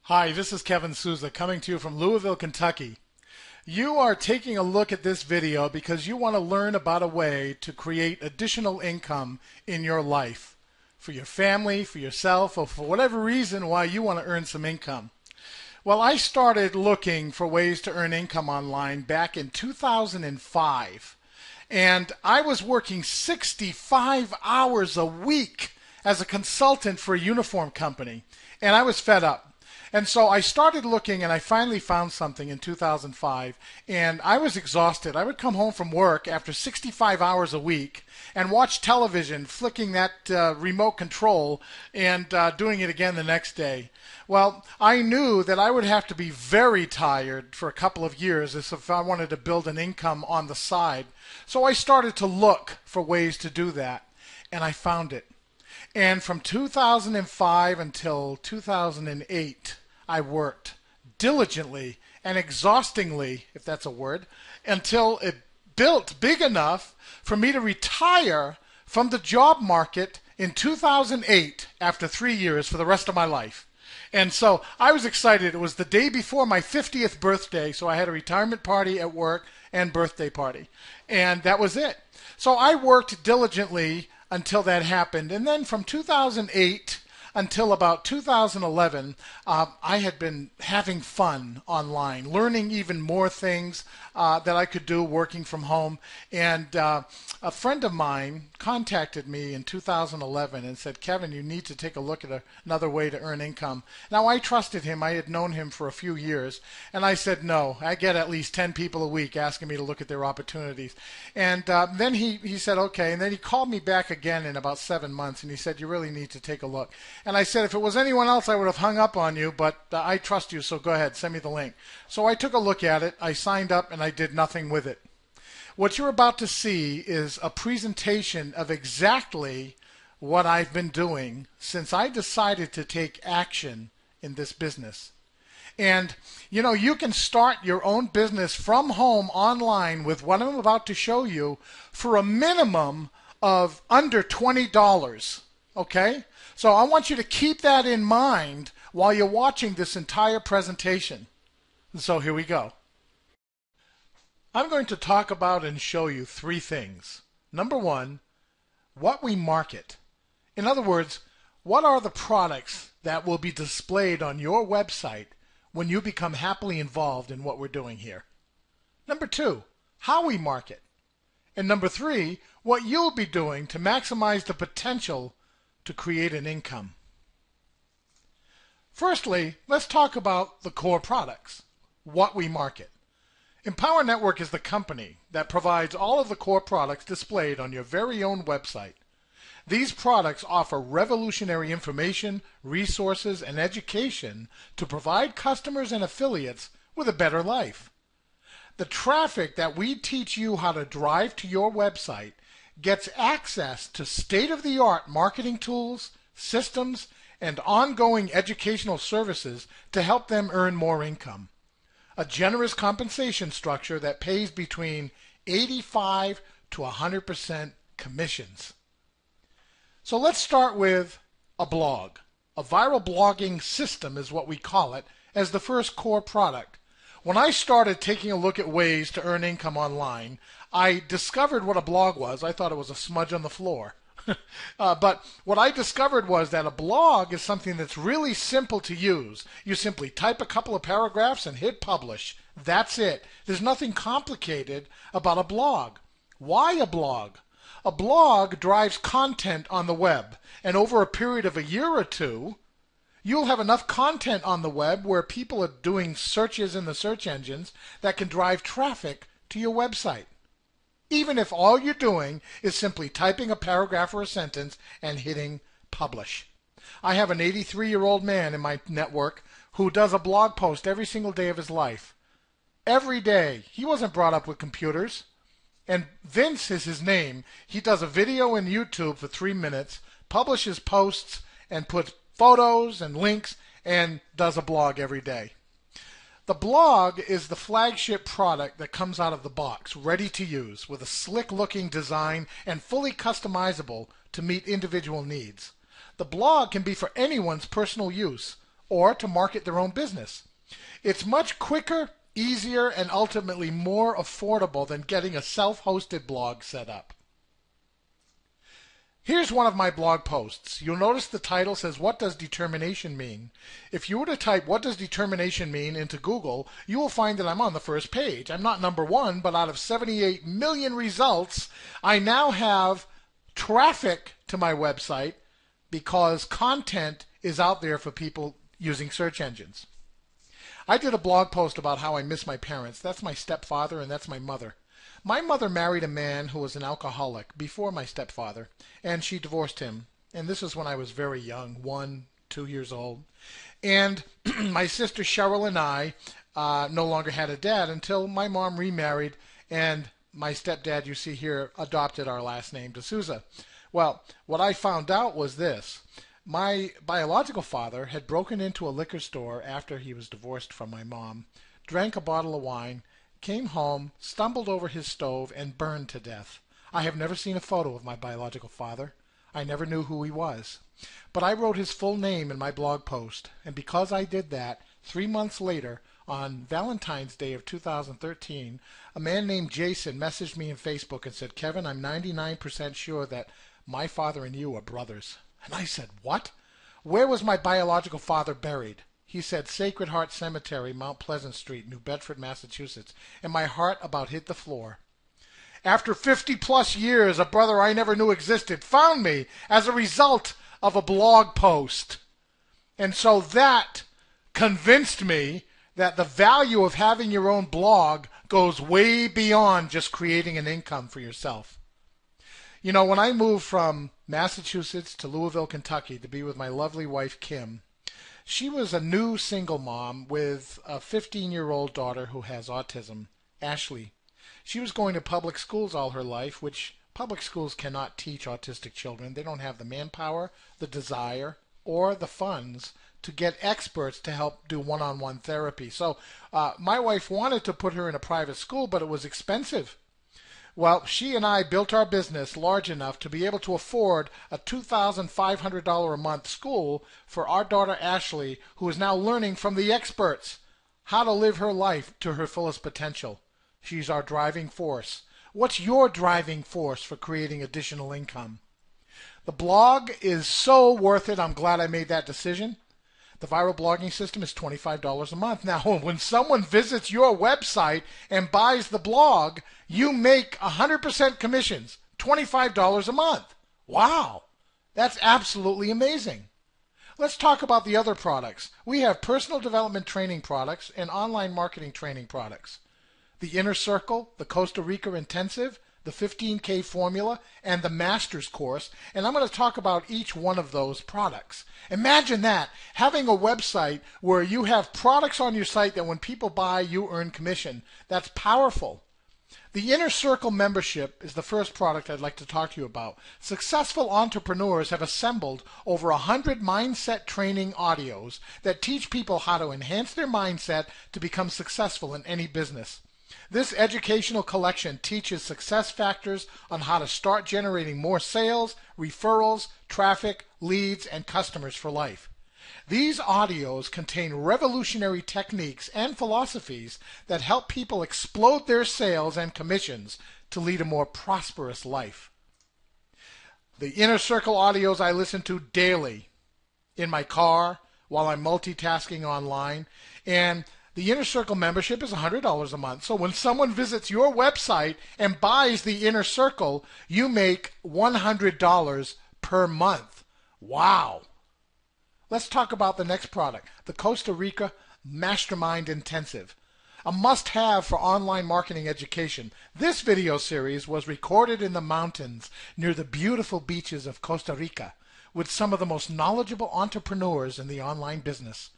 Hi, this is Kevin Souza coming to you from Louisville, Kentucky. You are taking a look at this video because you want to learn about a way to create additional income in your life for your family, for yourself, or for whatever reason why you want to earn some income. Well, I started looking for ways to earn income online back in 2005, and I was working 65 hours a week as a consultant for a uniform company, and I was fed up. And so I started looking and I finally found something in 2005 and I was exhausted. I would come home from work after 65 hours a week and watch television, flicking that remote control and doing it again the next day. Well, I knew that I would have to be very tired for a couple of years if I wanted to build an income on the side. So I started to look for ways to do that and I found it. And from 2005 until 2008, I worked diligently and exhaustingly, if that's a word, until it built big enough for me to retire from the job market in 2008 after 3 years for the rest of my life. And so I was excited. It was the day before my 50th birthday, so I had a retirement party at work and birthday party. And that was it. So I worked diligently until that happened. And then from 2008 until about 2011, I had been having fun online, learning even more things that I could do working from home. And a friend of mine contacted me in 2011 and said, Kevin, you need to take a look at another way to earn income. Now, I trusted him. I had known him for a few years. And I said, no, I get at least 10 people a week asking me to look at their opportunities. And then he said, okay. And then he called me back again in about 7 months. And he said, you really need to take a look. And I said, if it was anyone else, I would have hung up on you, but I trust you, so go ahead, send me the link. So I took a look at it, I signed up, and I did nothing with it. What you're about to see is a presentation of exactly what I've been doing since I decided to take action in this business. And, you can start your own business from home online with what I'm about to show you for a minimum of under $20. Okay? So I want you to keep that in mind while you're watching this entire presentation. So here we go. I'm going to talk about and show you three things. Number one, what we market. In other words, what are the products that will be displayed on your website when you become happily involved in what we're doing here. Number two, how we market. And number three, what you'll be doing to maximize the potential to create an income. Firstly, let's talk about the core products, what we market. Empower Network is the company that provides all of the core products displayed on your very own website. These products offer revolutionary information, resources, and education to provide customers and affiliates with a better life. The traffic that we teach you how to drive to your website gets access to state-of-the-art marketing tools, systems, and ongoing educational services to help them earn more income. A generous compensation structure that pays between 85 to 100% commissions. So let's start with a blog. A viral blogging system is what we call it as the first core product. When I started taking a look at ways to earn income online, I discovered what a blog was. I thought it was a smudge on the floor. But what I discovered was that a blog is something that's really simple to use. You simply type a couple of paragraphs and hit publish. That's it. There's nothing complicated about a blog. Why a blog? A blog drives content on the web, and over a period of a year or two, you'll have enough content on the web where people are doing searches in the search engines that can drive traffic to your website. Even if all you're doing is simply typing a paragraph or a sentence and hitting publish. I have an 83-year-old man in my network who does a blog post every single day of his life. Every day. He wasn't brought up with computers. And Vince is his name. He does a video in YouTube for 3 minutes, publishes posts, and puts photos and links, and does a blog every day. The blog is the flagship product that comes out of the box, ready to use, with a slick-looking design and fully customizable to meet individual needs. The blog can be for anyone's personal use, or to market their own business. It's much quicker, easier, and ultimately more affordable than getting a self-hosted blog set up. Here's one of my blog posts. You'll notice the title says, "What does determination mean?" If you were to type "What does determination mean?" into Google, you will find that I'm on the first page. I'm not number one, but out of 78 million results, I now have traffic to my website because content is out there for people using search engines. I did a blog post about how I miss my parents. That's my stepfather and that's my mother. My mother married a man who was an alcoholic before my stepfather, and she divorced him. And this is when I was very young, 1, 2 years old. And my sister Cheryl and I no longer had a dad until my mom remarried, and my stepdad, you see here, adopted our last name, D'Souza. Well, what I found out was this. My biological father had broken into a liquor store after he was divorced from my mom, drank a bottle of wine, came home, stumbled over his stove, and burned to death. I have never seen a photo of my biological father. I never knew who he was. But I wrote his full name in my blog post, and because I did that, 3 months later, on Valentine's Day of 2013, a man named Jason messaged me in Facebook and said, "Kevin, I'm 99% sure that my father and you are brothers." And I said, "What? Where was my biological father buried?" He said, "Sacred Heart Cemetery, Mount Pleasant Street, New Bedford, Massachusetts." And my heart about hit the floor. After 50 plus years, a brother I never knew existed found me as a result of a blog post. And so that convinced me that the value of having your own blog goes way beyond just creating an income for yourself. You know, when I moved from Massachusetts to Louisville, Kentucky to be with my lovely wife, Kim, she was a new single mom with a 15-year-old daughter who has autism, Ashley. She was going to public schools all her life, which public schools cannot teach autistic children. They don't have the manpower, the desire, or the funds to get experts to help do one-on-one therapy. So my wife wanted to put her in a private school, but it was expensive. Well, she and I built our business large enough to be able to afford a $2,500 a month school for our daughter Ashley, who is now learning from the experts how to live her life to her fullest potential. She's our driving force. What's your driving force for creating additional income? The blog is so worth it. I'm glad I made that decision. The viral blogging system is $25 a month. Now, when someone visits your website and buys the blog, you make 100% commissions, $25 a month. Wow, that's absolutely amazing. Let's talk about the other products. We have personal development training products and online marketing training products. The Inner Circle, the Costa Rica Intensive, the 15K Formula, and the Master's Course, and I'm going to talk about each one of those products. Imagine that, having a website where you have products on your site that when people buy, you earn commission. That's powerful. The Inner Circle membership is the first product I'd like to talk to you about. Successful entrepreneurs have assembled over 100 mindset training audios that teach people how to enhance their mindset to become successful in any business. This educational collection teaches success factors on how to start generating more sales, referrals, traffic, leads, and customers for life. These audios contain revolutionary techniques and philosophies that help people explode their sales and commissions to lead a more prosperous life. The Inner Circle audios I listen to daily in my car while I'm multitasking online, and the Inner Circle membership is $100 a month. So when someone visits your website and buys the Inner Circle, you make $100 per month. Wow. Let's talk about the next product, the Costa Rica Mastermind Intensive, a must-have for online marketing education. This video series was recorded in the mountains near the beautiful beaches of Costa Rica with some of the most knowledgeable entrepreneurs in the online business.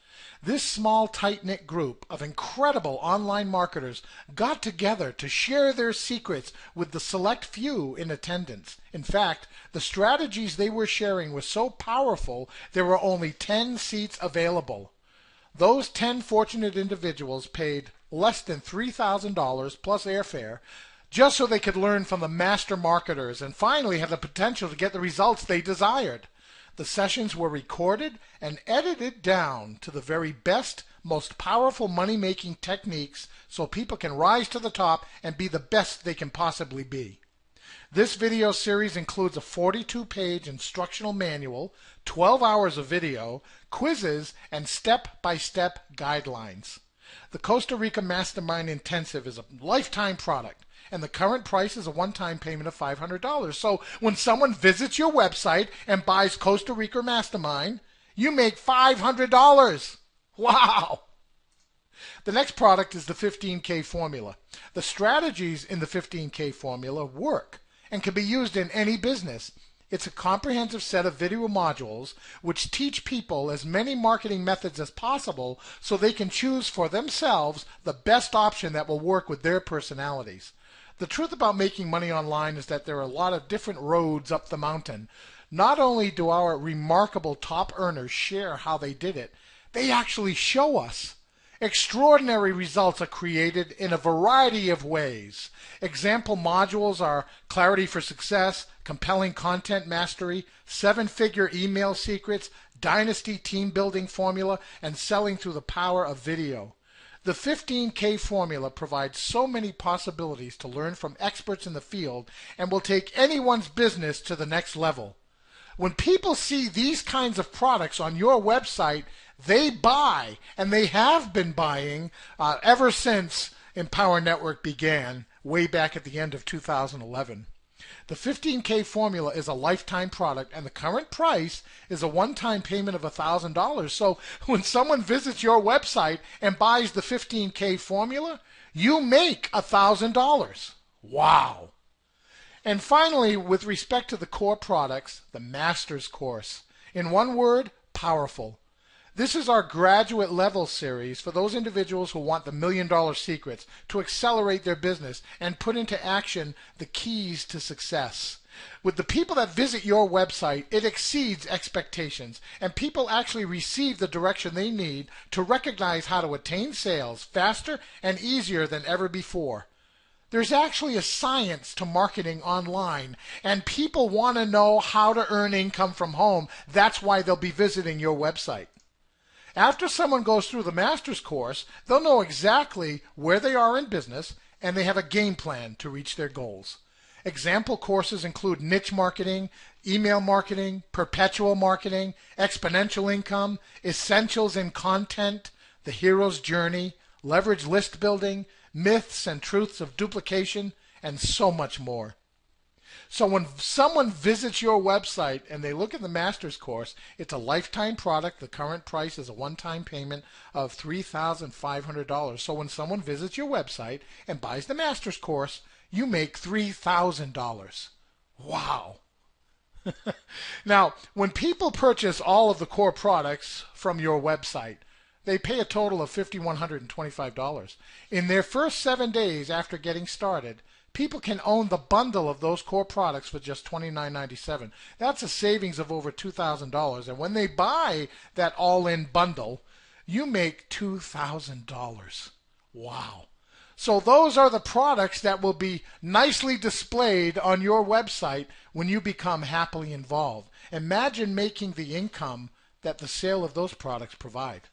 This small, tight-knit group of incredible online marketers got together to share their secrets with the select few in attendance. In fact, the strategies they were sharing were so powerful, there were only 10 seats available. Those 10 fortunate individuals paid less than $3,000 plus airfare just so they could learn from the master marketers and finally have the potential to get the results they desired. The sessions were recorded and edited down to the very best, most powerful money-making techniques so people can rise to the top and be the best they can possibly be. This video series includes a 42-page instructional manual, 12 hours of video, quizzes, and step-by-step guidelines. The Costa Rica Mastermind Intensive is a lifetime product, and the current price is a one-time payment of $500. So when someone visits your website and buys Costa Rica Mastermind, you make $500. Wow! The next product is the 15K formula. The strategies in the 15K formula work and can be used in any business. It's a comprehensive set of video modules which teach people as many marketing methods as possible so they can choose for themselves the best option that will work with their personalities. The truth about making money online is that there are a lot of different roads up the mountain. Not only do our remarkable top earners share how they did it, they actually show us. Extraordinary results are created in a variety of ways. Example modules are Clarity for Success, Compelling Content Mastery, 7-Figure Email Secrets, Dynasty Team Building Formula, and Selling Through the Power of Video. The 15K formula provides so many possibilities to learn from experts in the field and will take anyone's business to the next level. When people see these kinds of products on your website, they buy, and they have been buying ever since Empower Network began, way back at the end of 2011. The 15K formula is a lifetime product, and the current price is a one-time payment of $1,000. So when someone visits your website and buys the 15K formula, you make $1,000. Wow! And finally, with respect to the core products, the Master's Course. In one word, powerful. This is our graduate level series for those individuals who want the $1 million secrets to accelerate their business and put into action the keys to success. With the people that visit your website, it exceeds expectations, and people actually receive the direction they need to recognize how to attain sales faster and easier than ever before. There's actually a science to marketing online, and people want to know how to earn income from home. That's why they'll be visiting your website. After someone goes through the Master's Course, they'll know exactly where they are in business, and they have a game plan to reach their goals. Example courses include niche marketing, email marketing, perpetual marketing, exponential income, essentials in content, the hero's journey, leverage list building, myths and truths of duplication, and so much more. So when someone visits your website and they look at the Master's Course, it's a lifetime product. The current price is a one-time payment of $3,500. So when someone visits your website and buys the Master's Course, you make $3,000. Wow! Now, when people purchase all of the core products from your website, they pay a total of $5,125. In their first 7 days after getting started, people can own the bundle of those core products for just $29.97. That's a savings of over $2,000. And when they buy that all-in bundle, you make $2,000. Wow. So those are the products that will be nicely displayed on your website when you become happily involved. Imagine making the income that the sale of those products provide.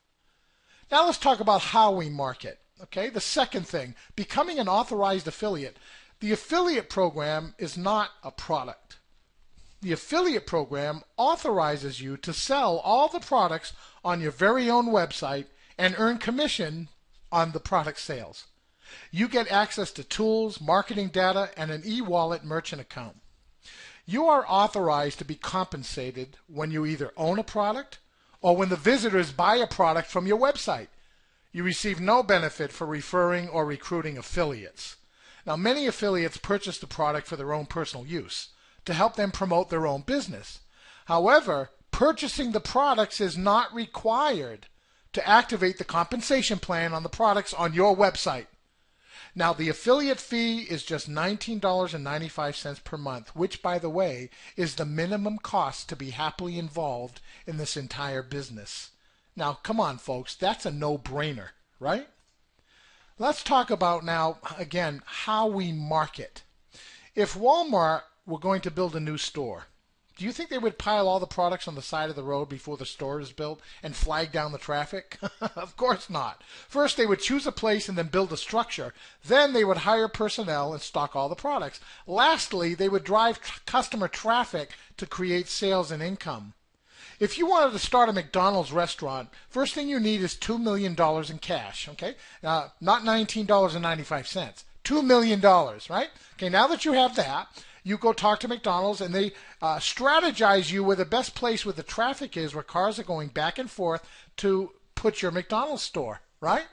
Now let's talk about how we market. Okay, the second thing, becoming an authorized affiliate. The affiliate program is not a product. The affiliate program authorizes you to sell all the products on your very own website and earn commission on the product sales. You get access to tools, marketing data, and an e-wallet merchant account. You are authorized to be compensated when you either own a product or when the visitors buy a product from your website. You receive no benefit for referring or recruiting affiliates. Now, many affiliates purchase the product for their own personal use, to help them promote their own business. However, purchasing the products is not required to activate the compensation plan on the products on your website. Now, the affiliate fee is just $19.95 per month, which, by the way, is the minimum cost to be happily involved in this entire business. Now, come on, folks, that's a no-brainer, right? Let's talk about now, again, how we market. If Walmart were going to build a new store, Do you think they would pile all the products on the side of the road before the store is built and flag down the traffic? Of course not. First, they would choose a place and then build a structure. Then they would hire personnel and stock all the products. Lastly, they would drive customer traffic to create sales and income. If you wanted to start a McDonald's restaurant, first thing you need is $2 million in cash, okay? Not $19.95, $2 million, right? Okay, now that you have that, you go talk to McDonald's and they strategize you where the best place where the traffic is, where cars are going back and forth to put your McDonald's store, right?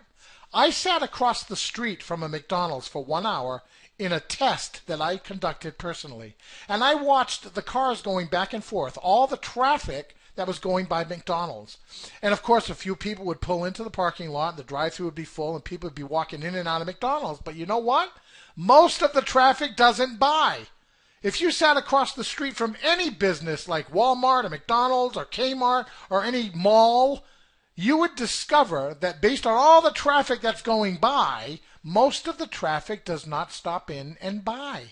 I sat across the street from a McDonald's for 1 hour in a test that I conducted personally. And I watched the cars going back and forth, all the traffic that was going by McDonald's. And of course, a few people would pull into the parking lot, and the drive-thru would be full, and people would be walking in and out of McDonald's. But you know what? Most of the traffic doesn't buy. If you sat across the street from any business like Walmart or McDonald's or Kmart or any mall, you would discover that based on all the traffic that's going by, most of the traffic does not stop in and buy.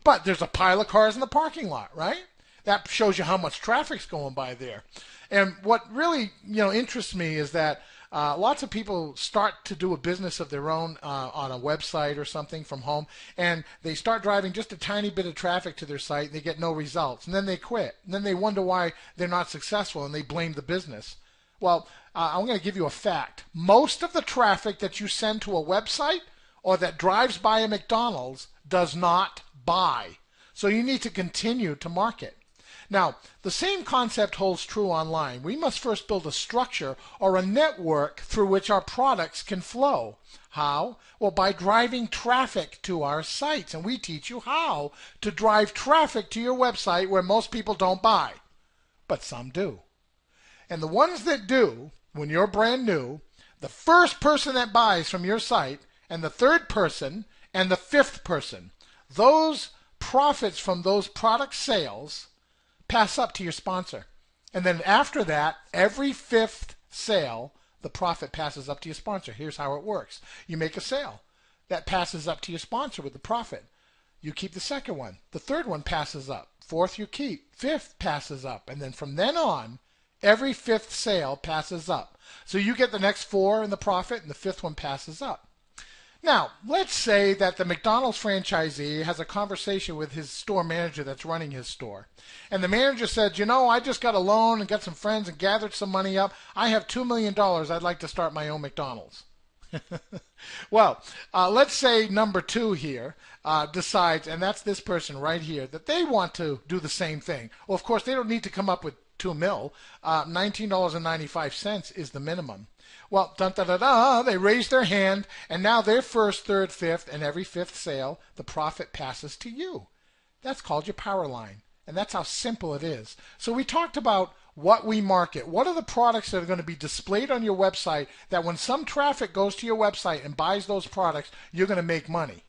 But there's a pile of cars in the parking lot, right? That shows you how much traffic's going by there. And what really, interests me is that lots of people start to do a business of their own on a website or something from home, and they start driving just a tiny bit of traffic to their site, and they get no results, and then they quit. And then they wonder why they're not successful, and they blame the business. Well, I'm going to give you a fact. Most of the traffic that you send to a website or that drives by a McDonald's does not buy. So you need to continue to market. Now, the same concept holds true online. We must first build a structure or a network through which our products can flow. How? Well, by driving traffic to our sites. And we teach you how to drive traffic to your website where most people don't buy. But some do. And the ones that do, when you're brand new, the first person that buys from your site, and the third person, and the fifth person, those profits from those product sales pass up to your sponsor. And then after that, every fifth sale, the profit passes up to your sponsor. Here's how it works. You make a sale. That passes up to your sponsor with the profit. You keep the second one. The third one passes up. Fourth you keep. Fifth passes up. And then from then on, every fifth sale passes up. So you get the next four in the profit, and the fifth one passes up. Now, let's say that the McDonald's franchisee has a conversation with his store manager that's running his store. And the manager said, I just got a loan and got some friends and gathered some money up. I have $2 million. I'd like to start my own McDonald's. Well, let's say number two here decides, and that's this person right here, that they want to do the same thing. Well, of course, they don't need to come up with $2 million. $19.95 is the minimum. Well, they raise their hand, and now their first, third, fifth, and every fifth sale, the profit passes to you. That's called your power line, and that's how simple it is. So we talked about what we market. What are the products that are going to be displayed on your website that when some traffic goes to your website and buys those products, you're going to make money?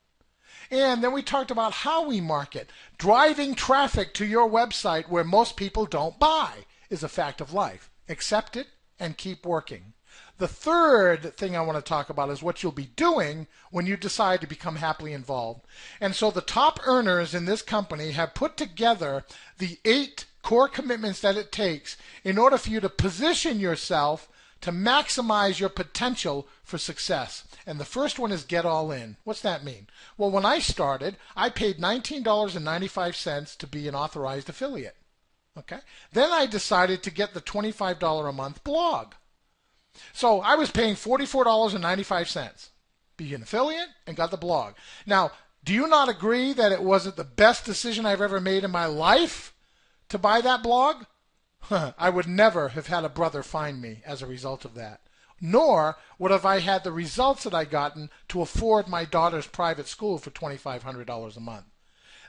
And then we talked about how we market. Driving traffic to your website where most people don't buy is a fact of life. Accept it and keep working. The third thing I want to talk about is what you'll be doing when you decide to become happily involved. And so the top earners in this company have put together the 8 core commitments that it takes in order for you to position yourself to maximize your potential for success. And the first one is get all in. What's that mean? Well, when I started, I paid $19.95 to be an authorized affiliate. Okay? Then I decided to get the $25 a month blog. So I was paying $44.95, be an affiliate, and got the blog. Now, do you not agree that it wasn't the best decision I've ever made in my life to buy that blog? I would never have had a brother find me as a result of that. Nor would have I had the results that I gotten to afford my daughter's private school for $2,500 a month.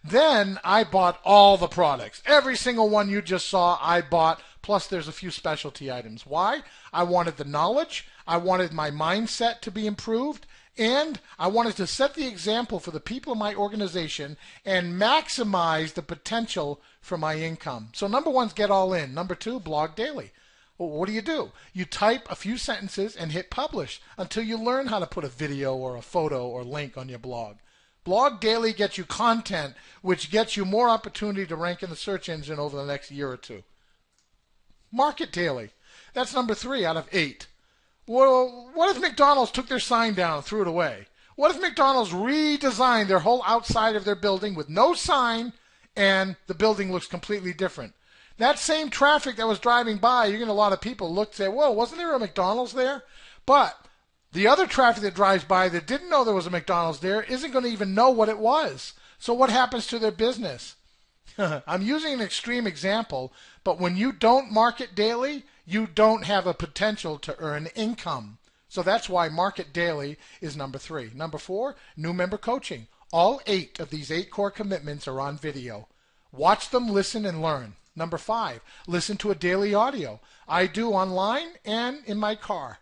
Then I bought all the products. Every single one you just saw, I bought, plus there's a few specialty items. Why? I wanted the knowledge, I wanted my mindset to be improved, and I wanted to set the example for the people in my organization and maximize the potential for my income. So number 1 is get all in. Number 2, blog daily. Well, what do? You type a few sentences and hit publish until you learn how to put a video or a photo or link on your blog. Blog Daily gets you content, which gets you more opportunity to rank in the search engine over the next year or two. Market Daily. That's number 3 out of 8. Well, what if McDonald's took their sign down and threw it away? What if McDonald's redesigned their whole outside of their building with no sign and the building looks completely different? That same traffic that was driving by, you're going to a lot of people look and say, whoa, wasn't there a McDonald's there? But the other traffic that drives by that didn't know there was a McDonald's there isn't going to even know what it was. So what happens to their business? I'm using an extreme example, but when you don't market daily, you don't have a potential to earn income. So that's why Market Daily is number 3. Number 4, new member coaching. All 8 of these 8 core commitments are on video. Watch them, listen, and learn. Number 5, listen to a daily audio. I do online and in my car.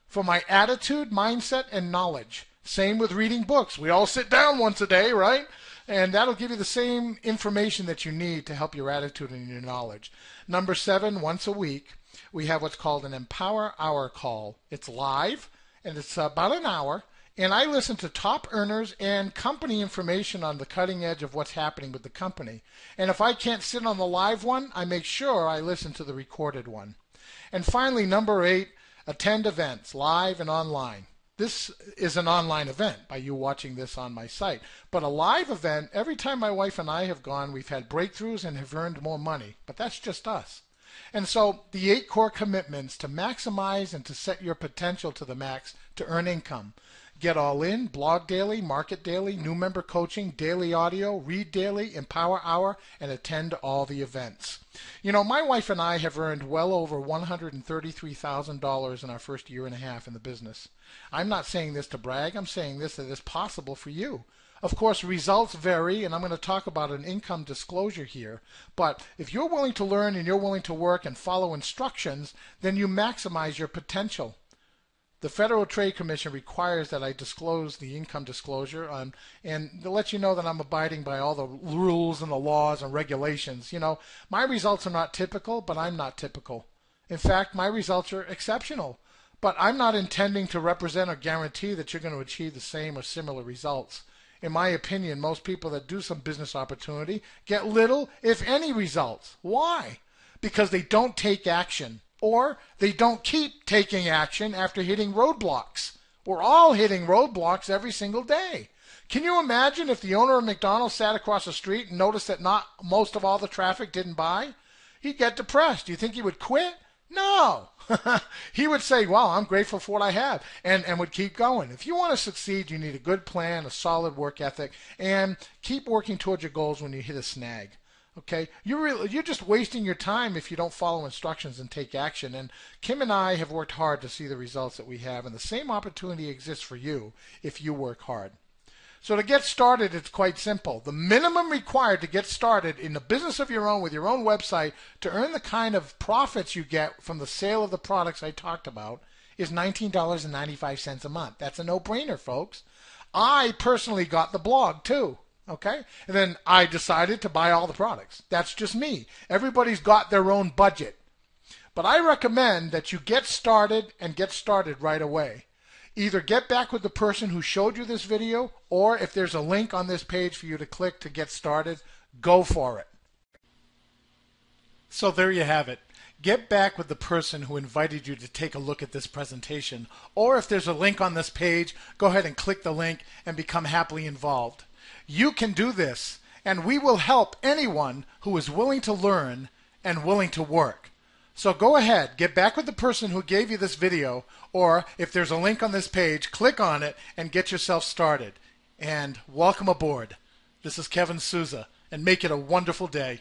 For my attitude, mindset, and knowledge. Same with reading books. We all sit down once a day, right? And that'll give you the same information that you need to help your attitude and your knowledge. Number 7, once a week, we have what's called an Empower Hour call. It's live, and it's about an hour. And I listen to top earners and company information on the cutting edge of what's happening with the company. And if I can't sit on the live one, I make sure I listen to the recorded one. And finally, number 8, attend events, live and online. This is an online event by you watching this on my site. But a live event, every time my wife and I have gone, we've had breakthroughs and have earned more money. But that's just us. And so the 8 core commitments to maximize and to set your potential to the max to earn income. Get all in, Blog Daily, Market Daily, new member coaching, daily audio, read daily, Empower Hour, and attend all the events. You know, my wife and I have earned well over $133,000 in our first year and a half in the business. I'm not saying this to brag. I'm saying this that it's possible for you. Of course, results vary, and I'm going to talk about an income disclosure here. But if you're willing to learn and you're willing to work and follow instructions, then you maximize your potential. The Federal Trade Commission requires that I disclose the income disclosure and to let you know that I'm abiding by all the rules and the laws and regulations. You know, my results are not typical, but I'm not typical. In fact, my results are exceptional. But I'm not intending to represent or guarantee that you're going to achieve the same or similar results. In my opinion, most people that do some business opportunity get little, if any, results. Why? Because they don't take action. Or they don't keep taking action after hitting roadblocks. We're all hitting roadblocks every single day. Can you imagine if the owner of McDonald's sat across the street and noticed that not most of all the traffic didn't buy? He'd get depressed. Do you think he would quit? No. He would say, well, I'm grateful for what I have, and would keep going. If you want to succeed, you need a good plan, a solid work ethic, and keep working towards your goals when you hit a snag. Okay, you're just wasting your time if you don't follow instructions and take action. And Kim and I have worked hard to see the results that we have, and the same opportunity exists for you if you work hard. So to get started, it's quite simple. The minimum required to get started in a business of your own with your own website to earn the kind of profits you get from the sale of the products I talked about is $19.95 a month. That's a no-brainer, folks. I personally got the blog too. Okay? And then I decided to buy all the products. That's just me. Everybody's got their own budget. But I recommend that you get started and get started right away. Either get back with the person who showed you this video, or if there's a link on this page for you to click to get started, go for it. So there you have it. Get back with the person who invited you to take a look at this presentation, or if there's a link on this page, go ahead and click the link and become happily involved. You can do this, and we will help anyone who is willing to learn and willing to work. So go ahead, get back with the person who gave you this video, or if there's a link on this page, click on it and get yourself started. And welcome aboard. This is Kevin Souza, and make it a wonderful day.